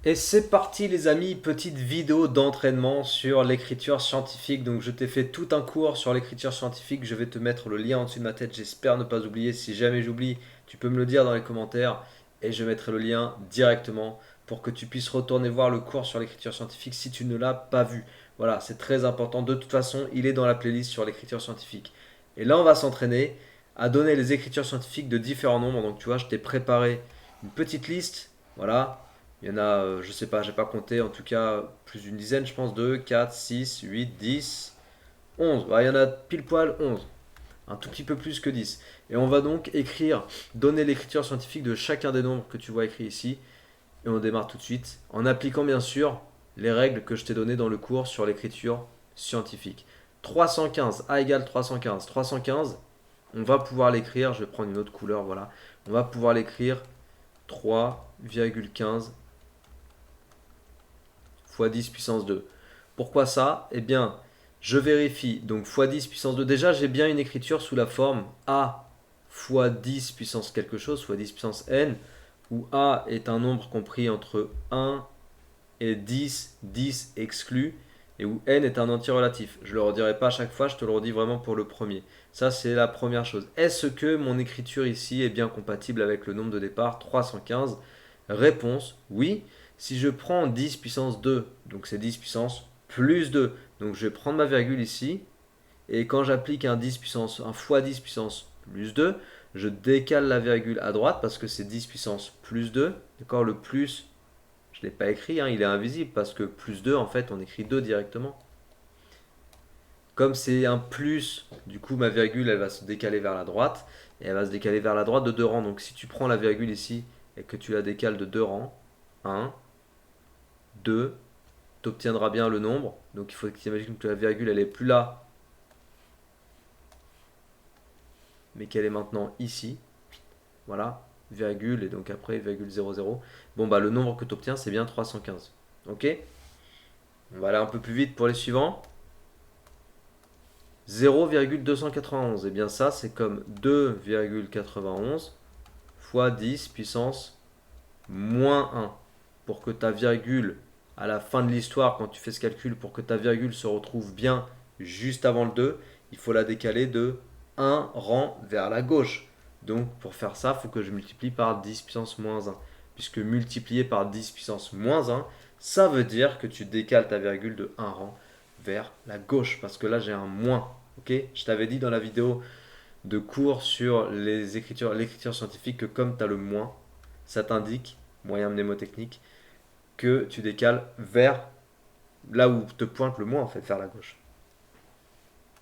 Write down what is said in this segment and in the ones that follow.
Et c'est parti les amis, petite vidéo d'entraînement sur l'écriture scientifique. Donc je t'ai fait tout un cours sur l'écriture scientifique, je vais te mettre le lien en dessous de ma tête, j'espère ne pas oublier. Si jamais j'oublie, tu peux me le dire dans les commentaires et je mettrai le lien directement pour que tu puisses retourner voir le cours sur l'écriture scientifique si tu ne l'as pas vu. Voilà, c'est très important. De toute façon, il est dans la playlist sur l'écriture scientifique. Et là, on va s'entraîner à donner les écritures scientifiques de différents nombres. Donc tu vois, je t'ai préparé une petite liste. Voilà, il y en a, je sais pas, j'ai pas compté, en tout cas plus d'une dizaine, je pense, 2, 4, 6, 8, 10, 11. Il y en a pile poil 11, un tout petit peu plus que 10. Et on va donc écrire, donner l'écriture scientifique de chacun des nombres que tu vois écrit ici. Et on démarre tout de suite, en appliquant bien sûr les règles que je t'ai données dans le cours sur l'écriture scientifique. 315, A égale 315. 315, on va pouvoir l'écrire, je vais prendre une autre couleur, voilà. On va pouvoir l'écrire 3,15 fois 10 puissance 2. Pourquoi ça? Eh bien, je vérifie. Donc fois 10 puissance 2. Déjà, j'ai bien une écriture sous la forme A fois 10 puissance quelque chose, fois 10 puissance n, où A est un nombre compris entre 1 et 10, 10 exclu, et où n est un entier relatif. Je ne le redirai pas à chaque fois, je te le redis vraiment pour le premier. Ça, c'est la première chose. Est-ce que mon écriture ici est bien compatible avec le nombre de départ 315? Réponse, oui. Si je prends 10 puissance 2, donc c'est 10 puissance plus 2, donc je vais prendre ma virgule ici, et quand j'applique un 10 puissance, un fois 10 puissance plus 2, je décale la virgule à droite parce que c'est 10 puissance plus 2, d'accord. Le plus, je ne l'ai pas écrit, hein, il est invisible parce que plus 2, en fait, on écrit 2 directement. Comme c'est un plus, du coup, ma virgule, elle va se décaler vers la droite, et elle va se décaler vers la droite de 2 rangs. Donc si tu prends la virgule ici, et que tu la décales de 2 rangs, 1, 2, tu obtiendras bien le nombre. Donc il faut que tu imagines que la virgule, elle est plus là, mais qu'elle est maintenant ici. Voilà, virgule, et donc après, virgule 00. Bon, bah le nombre que tu obtiens, c'est bien 315. Ok. On va aller un peu plus vite pour les suivants. 0,291. Et bien ça, c'est comme 2,91 fois 10 puissance moins 1. Pour que ta virgule, à la fin de l'histoire, quand tu fais ce calcul, pour que ta virgule se retrouve bien juste avant le 2, il faut la décaler de 1 rang vers la gauche. Donc pour faire ça, il faut que je multiplie par 10 puissance moins 1. Puisque multiplier par 10 puissance moins 1, ça veut dire que tu décales ta virgule de 1 rang vers la gauche. Parce que là, j'ai un moins. Ok. Je t'avais dit dans la vidéo de cours sur l'écriture scientifique que comme tu as le moins, ça t'indique, moyen mnémotechnique, que tu décales vers là où te pointe le moins, en fait, vers la gauche.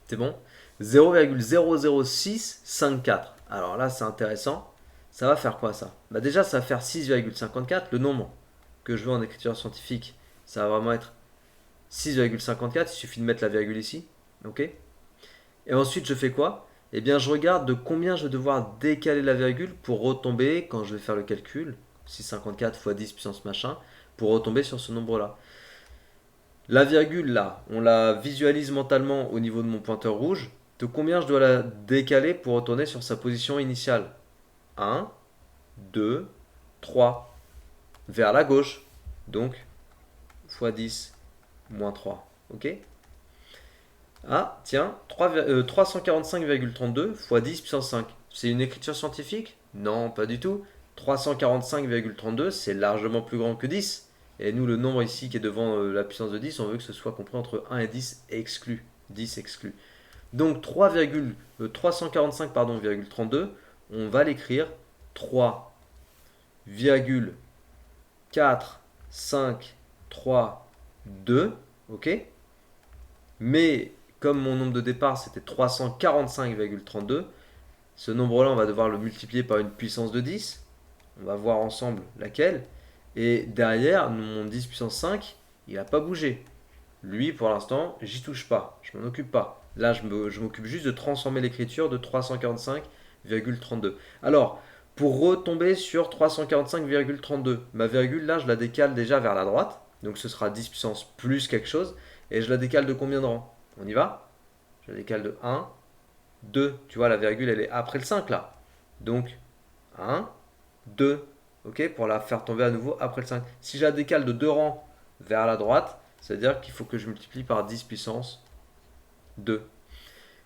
C'est bon? 0,00654. Alors là, c'est intéressant. Ça va faire quoi ça? Bah déjà, ça va faire 6,54. Le nombre que je veux en écriture scientifique, ça va vraiment être 6,54. Il suffit de mettre la virgule ici. Ok. Et ensuite, je fais quoi? Eh bien, je regarde de combien je vais devoir décaler la virgule pour retomber, quand je vais faire le calcul, 6,54 fois 10 puissance machin, pour retomber sur ce nombre-là. La virgule, là, on la visualise mentalement au niveau de mon pointeur rouge. De combien je dois la décaler pour retourner sur sa position initiale? 1, 2, 3. Vers la gauche. Donc, fois 10, moins 3. Ok. Ah, tiens, 345,32 fois 10 puissance 5. C'est une écriture scientifique? Non, pas du tout. 345,32, c'est largement plus grand que 10. Et nous, le nombre ici qui est devant la puissance de 10, on veut que ce soit compris entre 1 et 10 exclu. 10 exclu. Donc 345, 32, on va l'écrire 3,453,2. Ok. Mais comme mon nombre de départ c'était 345,32, ce nombre-là on va devoir le multiplier par une puissance de 10. On va voir ensemble laquelle. Et derrière, mon 10 puissance 5, il n'a pas bougé. Lui, pour l'instant, j'y touche pas. Je m'en occupe pas. Là, je m'occupe juste de transformer l'écriture de 345,32. Alors, pour retomber sur 345,32, ma virgule, là, je la décale déjà vers la droite. Donc, ce sera 10 puissance plus quelque chose. Et je la décale de combien de rangs? On y va? Je la décale de 1, 2. Tu vois, la virgule, elle est après le 5 là. Donc, 1, 2. ok, pour la faire tomber à nouveau après le 5. Si je la décale de 2 rangs vers la droite, c'est-à-dire qu'il faut que je multiplie par 10 puissance 2.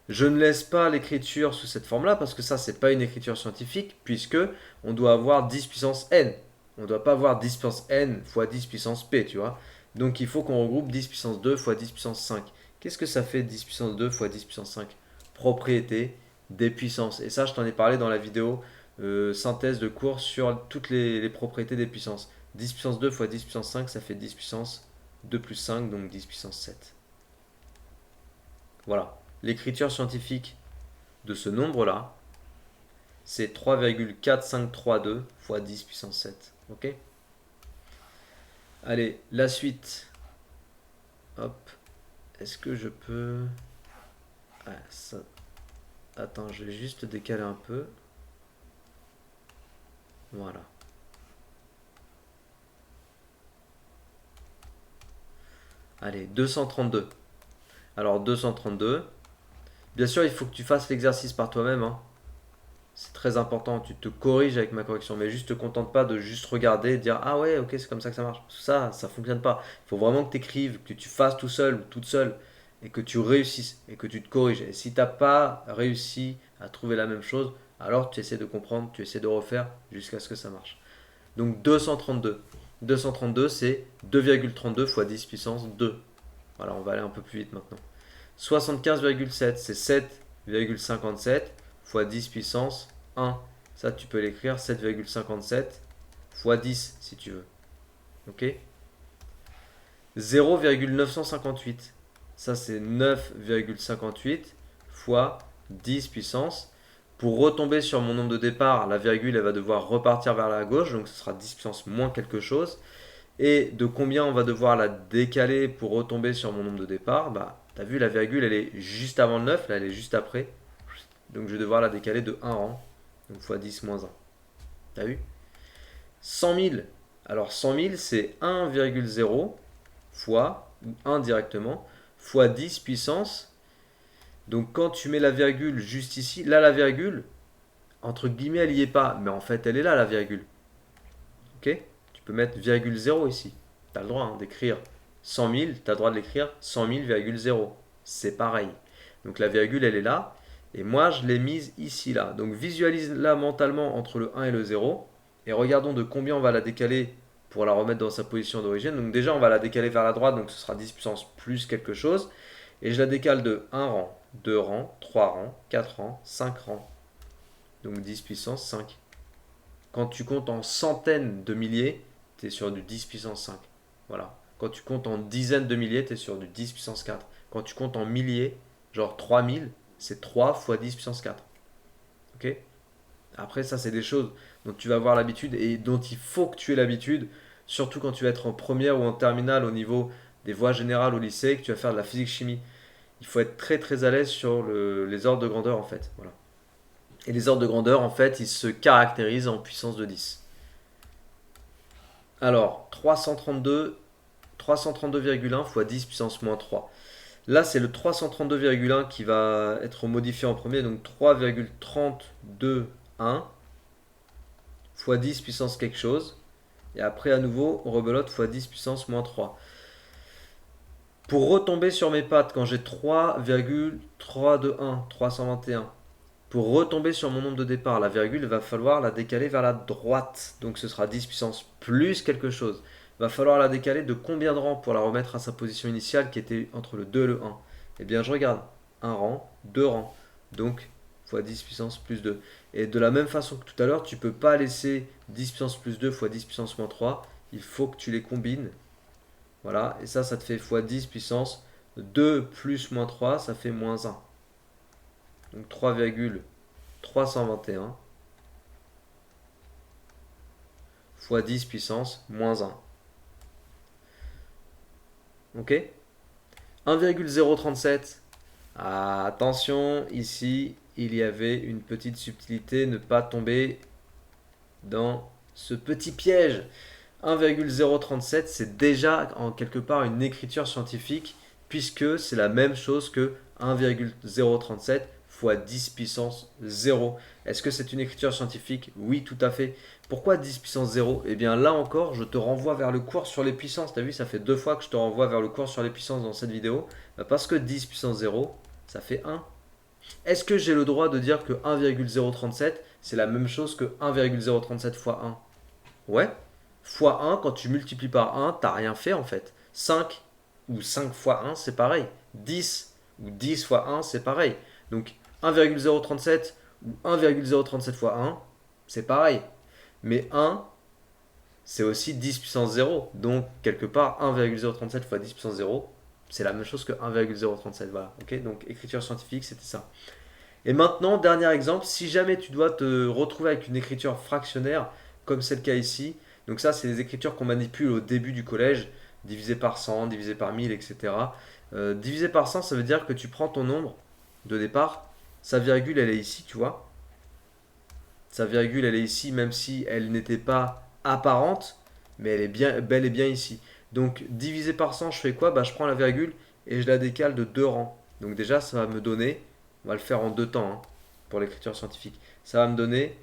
Je ne laisse pas l'écriture sous cette forme-là parce que ça, c'est pas une écriture scientifique puisque on doit avoir 10 puissance n. On ne doit pas avoir 10 puissance n fois 10 puissance p, tu vois. Donc il faut qu'on regroupe 10 puissance 2 fois 10 puissance 5. Qu'est-ce que ça fait 10 puissance 2 fois 10 puissance 5? Propriété des puissances. Et ça, je t'en ai parlé dans la vidéo synthèse de cours sur toutes les propriétés des puissances. 10 puissance 2 fois 10 puissance 5, ça fait 10 puissance 2 plus 5, donc 10 puissance 7. Voilà. L'écriture scientifique de ce nombre-là, c'est 3,4532 fois 10 puissance 7. Ok? Allez, la suite. Hop. Est-ce que je peux... Ah, ça... Attends, je vais juste décaler un peu. Voilà. Allez, 232. Alors 232. Bien sûr, il faut que tu fasses l'exercice par toi-même, hein. C'est très important. Tu te corriges avec ma correction, mais juste te contente pas de juste regarder et dire ah ouais, ok, c'est comme ça que ça marche. Ça fonctionne pas. Il faut vraiment que tu écrives, que tu fasses tout seul ou toute seule et que tu réussisses et que tu te corriges. Et si t'as pas réussi à trouver la même chose, alors tu essaies de comprendre, tu essaies de refaire jusqu'à ce que ça marche. Donc 232. 232, c'est 2,32 fois 10 puissance 2. Voilà, on va aller un peu plus vite maintenant. 75,7, c'est 7,57 fois 10 puissance 1. Ça, tu peux l'écrire 7,57 fois 10 si tu veux. Ok? 0,958. Ça, c'est 9,58 fois 10 puissance. Pour retomber sur mon nombre de départ, la virgule, elle va devoir repartir vers la gauche. Donc, ce sera 10 puissance moins quelque chose. Et de combien on va devoir la décaler pour retomber sur mon nombre de départ? Bah, tu as vu, la virgule, elle est juste avant le 9. Là, elle est juste après. Donc, je vais devoir la décaler de 1 rang. Donc, fois 10 moins 1. T'as vu? 100 000. Alors 100 000, c'est 1,0 fois, ou 1 directement, fois 10 puissance. Donc quand tu mets la virgule juste ici, là la virgule, entre guillemets, elle n'y est pas. Mais en fait, elle est là, la virgule. Ok? Tu peux mettre virgule 0 ici. Tu as le droit d'écrire 100 000, tu as le droit de l'écrire 100 000,0. C'est pareil. Donc la virgule, elle est là. Et moi, je l'ai mise ici, là. Donc visualise-la mentalement entre le 1 et le 0. Et regardons de combien on va la décaler pour la remettre dans sa position d'origine. Donc déjà, on va la décaler vers la droite. Donc ce sera 10 puissance plus quelque chose. Et je la décale de 1 rang, 2 rangs, 3 rangs, 4 rangs, 5 rangs. Donc 10 puissance 5. Quand tu comptes en centaines de milliers, tu es sur du 10 puissance 5. Voilà. Quand tu comptes en dizaines de milliers, tu es sur du 10 puissance 4. Quand tu comptes en milliers, genre 3000, c'est 3 fois 10 puissance 4. Ok? Après, ça, c'est des choses dont tu vas avoir l'habitude et dont il faut que tu aies l'habitude, surtout quand tu vas être en première ou en terminale au niveau des voies générales au lycée, que tu vas faire de la physique-chimie. Il faut être très très à l'aise sur les ordres de grandeur en fait. Voilà. Et les ordres de grandeur, en fait, ils se caractérisent en puissance de 10. Alors, 332,1 fois 10 puissance moins 3. Là, c'est le 332,1 qui va être modifié en premier, donc 3,321 fois 10 puissance quelque chose. Et après, à nouveau, on rebelote fois 10 puissance moins 3. Pour retomber sur mes pattes, quand j'ai 3,321, 321, pour retomber sur mon nombre de départ, la virgule, il va falloir la décaler vers la droite. Donc ce sera 10 puissance plus quelque chose. Il va falloir la décaler de combien de rangs pour la remettre à sa position initiale qui était entre le 2 et le 1? Eh bien je regarde. 1 rang, 2 rangs. Donc fois 10 puissance plus 2. Et de la même façon que tout à l'heure, tu ne peux pas laisser 10 puissance plus 2 fois 10 puissance moins 3. Il faut que tu les combines. Voilà. Et ça te fait fois 10 puissance 2 plus moins 3, ça fait moins 1. Donc 3,321 fois 10 puissance moins 1. Ok? 1,037. Ah, attention, ici, il y avait une petite subtilité, ne pas tomber dans ce petit piège. 1,037, c'est déjà en quelque part une écriture scientifique, puisque c'est la même chose que 1,037 fois 10 puissance 0. Est-ce que c'est une écriture scientifique? Oui, tout à fait. Pourquoi 10 puissance 0? Eh bien là encore, je te renvoie vers le cours sur les puissances. Tu as vu, ça fait 2 fois que je te renvoie vers le cours sur les puissances dans cette vidéo. Parce que 10 puissance 0, ça fait 1. Est-ce que j'ai le droit de dire que 1,037, c'est la même chose que 1,037 fois 1? Ouais. Fois 1, quand tu multiplies par 1, t'as rien fait en fait. 5 ou 5 fois 1, c'est pareil. 10 ou 10 fois 1, c'est pareil. Donc 1,037 ou 1,037 fois 1, c'est pareil. Mais 1, c'est aussi 10 puissance 0. Donc quelque part, 1,037 fois 10 puissance 0, c'est la même chose que 1,037. Voilà. Ok. Donc écriture scientifique, c'était ça. Et maintenant, dernier exemple, si jamais tu dois te retrouver avec une écriture fractionnaire, comme c'est le cas ici, donc ça, c'est les écritures qu'on manipule au début du collège, divisé par 100, divisé par 1000, etc. Divisé par 100, ça veut dire que tu prends ton nombre de départ, sa virgule, elle est ici, tu vois. Sa virgule, elle est ici, même si elle n'était pas apparente, mais elle est bien, bel et bien ici. Donc, divisé par 100, je fais quoi? Bah, je prends la virgule et je la décale de 2 rangs. Donc déjà, ça va me donner, on va le faire en 2 temps hein, pour l'écriture scientifique. Ça va me donner,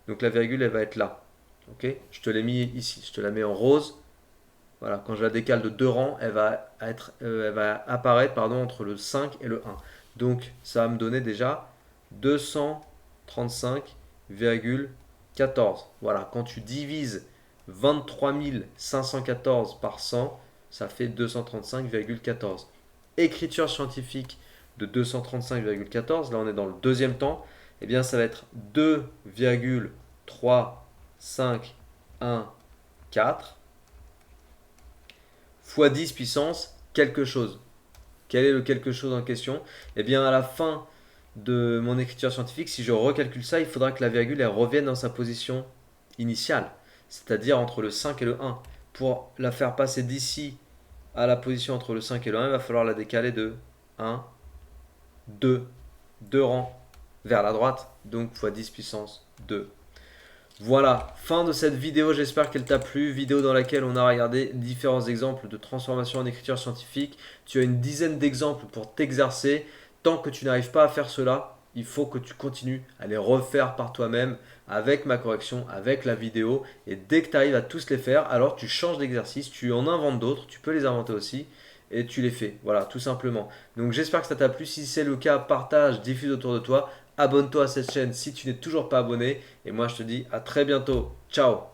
donc la virgule, elle va être là. Ok? Je te l'ai mis ici, je te la mets en rose. Voilà, quand je la décale de 2 rangs, elle va apparaître pardon, entre le 5 et le 1. Donc ça va me donner déjà 235,14. Voilà, quand tu divises 23 514 par 100, ça fait 235,14. Écriture scientifique de 235,14, là on est dans le deuxième temps, eh bien ça va être 2,3514 fois 10 puissance quelque chose. Quel est le quelque chose en question? Eh bien, à la fin de mon écriture scientifique, si je recalcule ça, il faudra que la virgule elle revienne dans sa position initiale, c'est-à-dire entre le 5 et le 1. Pour la faire passer d'ici à la position entre le 5 et le 1, il va falloir la décaler de 1, 2, 2 rangs vers la droite, donc fois 10 puissance 2. Voilà, fin de cette vidéo, j'espère qu'elle t'a plu. Vidéo dans laquelle on a regardé différents exemples de transformation en écriture scientifique. Tu as une dizaine d'exemples pour t'exercer. Tant que tu n'arrives pas à faire cela, il faut que tu continues à les refaire par toi-même avec ma correction, avec la vidéo. Et dès que tu arrives à tous les faire, alors tu changes d'exercice, tu en inventes d'autres, tu peux les inventer aussi. Et tu les fais, voilà, tout simplement. Donc j'espère que ça t'a plu. Si c'est le cas, partage, diffuse autour de toi. Abonne-toi à cette chaîne si tu n'es toujours pas abonné. Et moi, je te dis à très bientôt. Ciao!